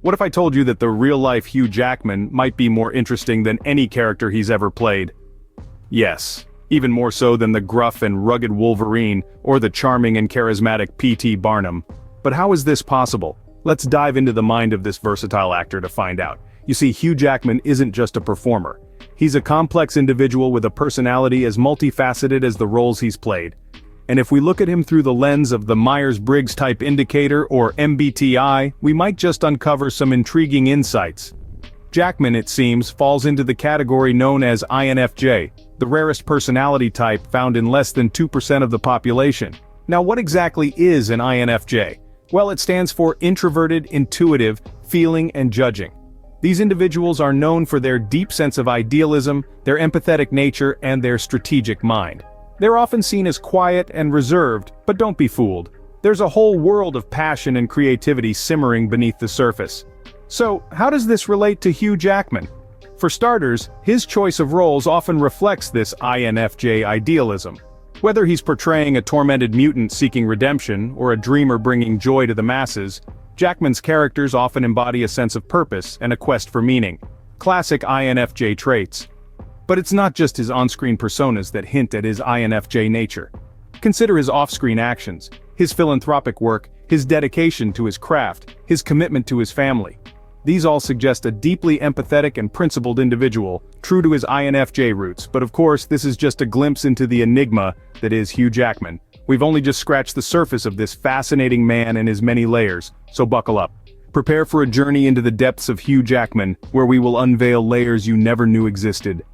What if I told you that the real-life Hugh Jackman might be more interesting than any character he's ever played? Yes, even more so than the gruff and rugged Wolverine or the charming and charismatic P.T. Barnum. But how is this possible? Let's dive into the mind of this versatile actor to find out. You see, Hugh Jackman isn't just a performer. He's a complex individual with a personality as multifaceted as the roles he's played. And if we look at him through the lens of the Myers-Briggs Type Indicator or MBTI, we might just uncover some intriguing insights. Jackman, it seems, falls into the category known as INFJ, the rarest personality type found in less than 2% of the population. Now, what exactly is an INFJ? Well, it stands for Introverted, Intuitive, Feeling and Judging. These individuals are known for their deep sense of idealism, their empathetic nature, and their strategic mind. They're often seen as quiet and reserved, but don't be fooled. There's a whole world of passion and creativity simmering beneath the surface. So, how does this relate to Hugh Jackman? For starters, his choice of roles often reflects this INFJ idealism. Whether he's portraying a tormented mutant seeking redemption or a dreamer bringing joy to the masses, Jackman's characters often embody a sense of purpose and a quest for meaning. Classic INFJ traits. But it's not just his on-screen personas that hint at his INFJ nature. Consider his off-screen actions, his philanthropic work, his dedication to his craft, his commitment to his family. These all suggest a deeply empathetic and principled individual, true to his INFJ roots, but of course this is just a glimpse into the enigma that is Hugh Jackman. We've only just scratched the surface of this fascinating man and his many layers, so buckle up. Prepare for a journey into the depths of Hugh Jackman, where we will unveil layers you never knew existed.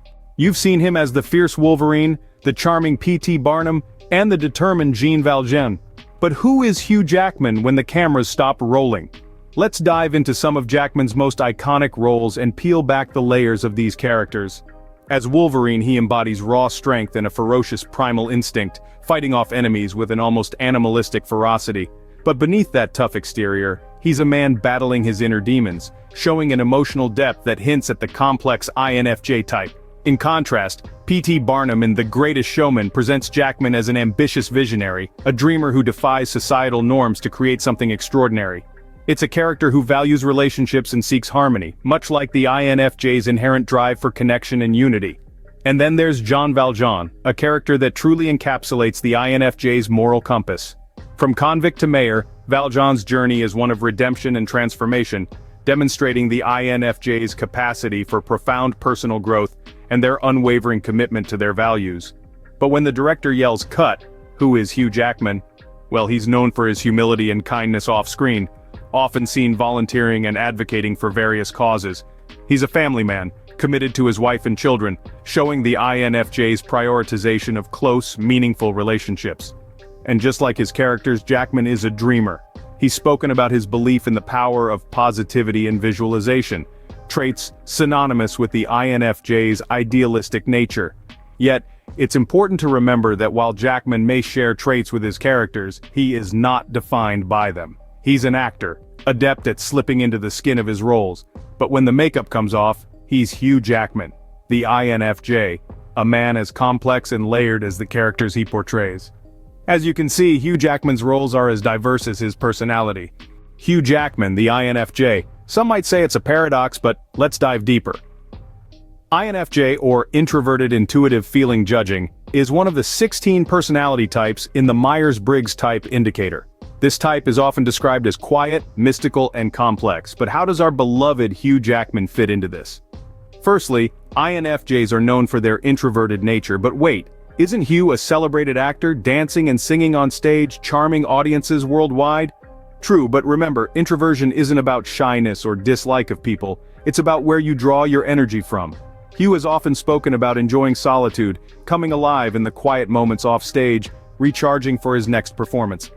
You've seen him as the fierce Wolverine, the charming P.T. Barnum, and the determined Jean Valjean. But who is Hugh Jackman when the cameras stop rolling? Let's dive into some of Jackman's most iconic roles and peel back the layers of these characters. As Wolverine, he embodies raw strength and a ferocious primal instinct, fighting off enemies with an almost animalistic ferocity. But beneath that tough exterior, he's a man battling his inner demons, showing an emotional depth that hints at the complex INFJ type. In contrast, P.T. Barnum in The Greatest Showman presents Jackman as an ambitious visionary, a dreamer who defies societal norms to create something extraordinary. It's a character who values relationships and seeks harmony, much like the INFJ's inherent drive for connection and unity. And then there's Jean Valjean, a character that truly encapsulates the INFJ's moral compass. From convict to mayor, Valjean's journey is one of redemption and transformation, demonstrating the INFJ's capacity for profound personal growth and their unwavering commitment to their values. But when the director yells "cut," who is Hugh Jackman? Well, he's known for his humility and kindness off-screen, often seen volunteering and advocating for various causes. He's a family man, committed to his wife and children, showing the INFJ's prioritization of close, meaningful relationships. And just like his characters, Jackman is a dreamer. He's spoken about his belief in the power of positivity and visualization, traits synonymous with the INFJ's idealistic nature. Yet, it's important to remember that while Jackman may share traits with his characters, he is not defined by them. He's an actor, adept at slipping into the skin of his roles, but when the makeup comes off, he's Hugh Jackman, the INFJ, a man as complex and layered as the characters he portrays. As you can see, Hugh Jackman's roles are as diverse as his personality. Hugh Jackman, the INFJ. Some might say it's a paradox, but let's dive deeper. INFJ, or Introverted Intuitive Feeling Judging, is one of the 16 personality types in the Myers-Briggs Type Indicator. This type is often described as quiet, mystical, and complex, but how does our beloved Hugh Jackman fit into this? Firstly, INFJs are known for their introverted nature, but wait, isn't Hugh a celebrated actor, dancing and singing on stage, charming audiences worldwide? True, but remember, introversion isn't about shyness or dislike of people, it's about where you draw your energy from. Hugh has often spoken about enjoying solitude, coming alive in the quiet moments off stage, recharging for his next performance.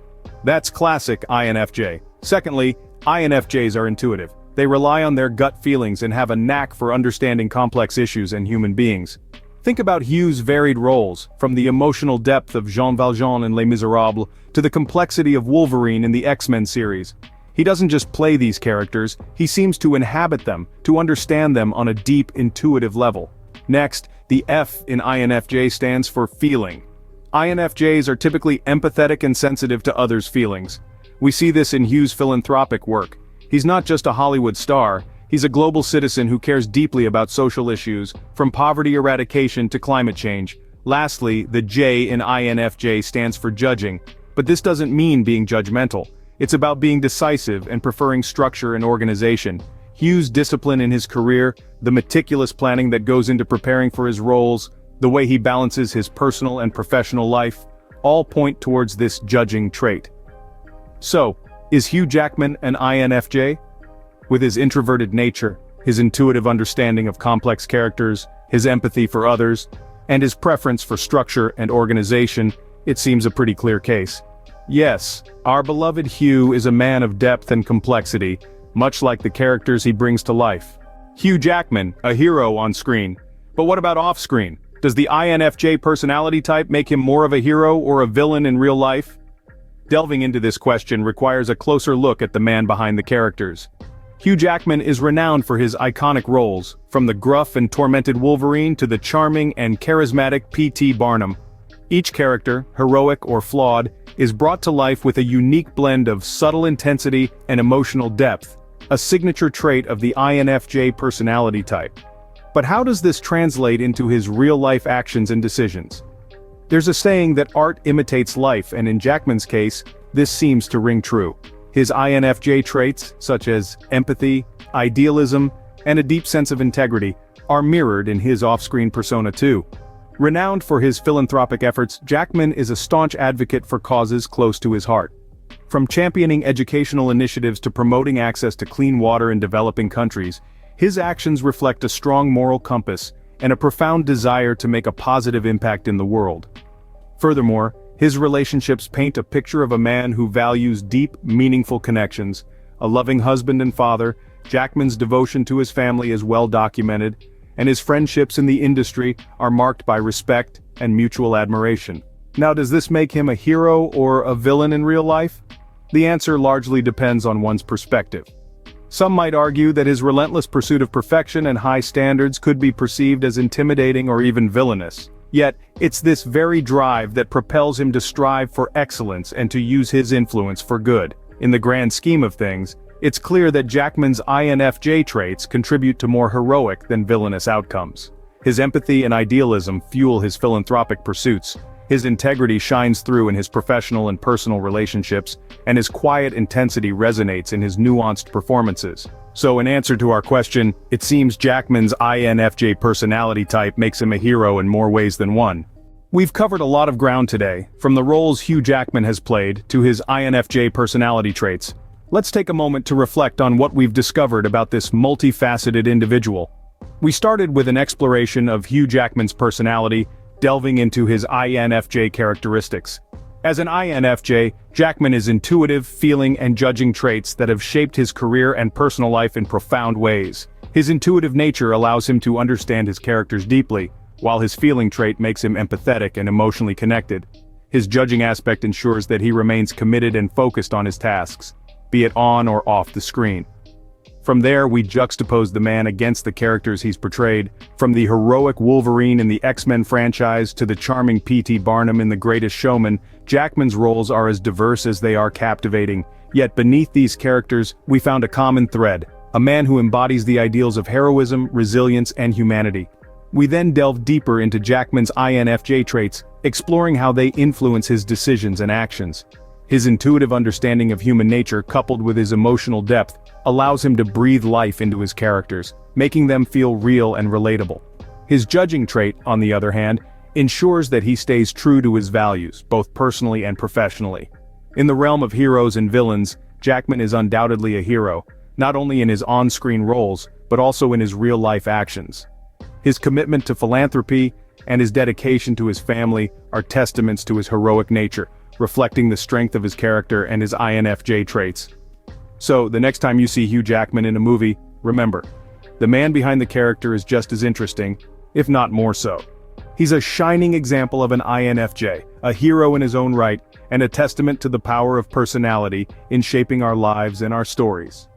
That's classic INFJ. Secondly, INFJs are intuitive. They rely on their gut feelings and have a knack for understanding complex issues and human beings. Think about Hugh's varied roles, from the emotional depth of Jean Valjean in Les Miserables to the complexity of Wolverine in the X-Men series. He doesn't just play these characters, he seems to inhabit them, to understand them on a deep, intuitive level. Next, the F in INFJ stands for feeling. INFJs are typically empathetic and sensitive to others' feelings. We see this in Hugh's philanthropic work. He's not just a Hollywood star, he's a global citizen who cares deeply about social issues, from poverty eradication to climate change. Lastly, the J in INFJ stands for judging, but this doesn't mean being judgmental. It's about being decisive and preferring structure and organization. Hugh's discipline in his career, the meticulous planning that goes into preparing for his roles, the way he balances his personal and professional life, all point towards this judging trait. So, is Hugh Jackman an INFJ? With his introverted nature, his intuitive understanding of complex characters, his empathy for others, and his preference for structure and organization, it seems a pretty clear case. Yes, our beloved Hugh is a man of depth and complexity, much like the characters he brings to life. Hugh Jackman, a hero on screen. But what about off-screen? Does the INFJ personality type make him more of a hero or a villain in real life? Delving into this question requires a closer look at the man behind the characters. Hugh Jackman is renowned for his iconic roles, from the gruff and tormented Wolverine to the charming and charismatic P.T. Barnum. Each character, heroic or flawed, is brought to life with a unique blend of subtle intensity and emotional depth, a signature trait of the INFJ personality type. But how does this translate into his real-life actions and decisions? There's a saying that art imitates life, and in Jackman's case, this seems to ring true. His INFJ traits, such as empathy, idealism, and a deep sense of integrity, are mirrored in his off-screen persona too. Renowned for his philanthropic efforts, Jackman is a staunch advocate for causes close to his heart. From championing educational initiatives to promoting access to clean water in developing countries, his actions reflect a strong moral compass and a profound desire to make a positive impact in the world. Furthermore, his relationships paint a picture of a man who values deep, meaningful connections. A loving husband and father, Jackman's devotion to his family is well documented, and his friendships in the industry are marked by respect and mutual admiration. Now, does this make him a hero or a villain in real life? The answer largely depends on one's perspective. Some might argue that his relentless pursuit of perfection and high standards could be perceived as intimidating or even villainous. Yet, it's this very drive that propels him to strive for excellence and to use his influence for good. In the grand scheme of things, it's clear that Jackman's INFJ traits contribute to more heroic than villainous outcomes. His empathy and idealism fuel his philanthropic pursuits, his integrity shines through in his professional and personal relationships, and his quiet intensity resonates in his nuanced performances. So in answer to our question, it seems Jackman's INFJ personality type makes him a hero in more ways than one. We've covered a lot of ground today, from the roles Hugh Jackman has played to his INFJ personality traits. Let's take a moment to reflect on what we've discovered about this multifaceted individual. We started with an exploration of Hugh Jackman's personality, delving into his INFJ characteristics. As an INFJ, Jackman is intuitive, feeling, and judging traits that have shaped his career and personal life in profound ways. His intuitive nature allows him to understand his characters deeply, while his feeling trait makes him empathetic and emotionally connected. His judging aspect ensures that he remains committed and focused on his tasks, be it on or off the screen. From there, we juxtapose the man against the characters he's portrayed, from the heroic Wolverine in the X-Men franchise to the charming P.T. Barnum in The Greatest Showman. Jackman's roles are as diverse as they are captivating, yet beneath these characters, we found a common thread, a man who embodies the ideals of heroism, resilience, and humanity. We then delve deeper into Jackman's INFJ traits, exploring how they influence his decisions and actions. His intuitive understanding of human nature, coupled with his emotional depth, allows him to breathe life into his characters, making them feel real and relatable. His judging trait, on the other hand, ensures that he stays true to his values, both personally and professionally. In the realm of heroes and villains, Jackman is undoubtedly a hero, not only in his on-screen roles, but also in his real-life actions. His commitment to philanthropy and his dedication to his family are testaments to his heroic nature, reflecting the strength of his character and his INFJ traits. So, the next time you see Hugh Jackman in a movie, remember, the man behind the character is just as interesting, if not more so. He's a shining example of an INFJ, a hero in his own right, and a testament to the power of personality in shaping our lives and our stories.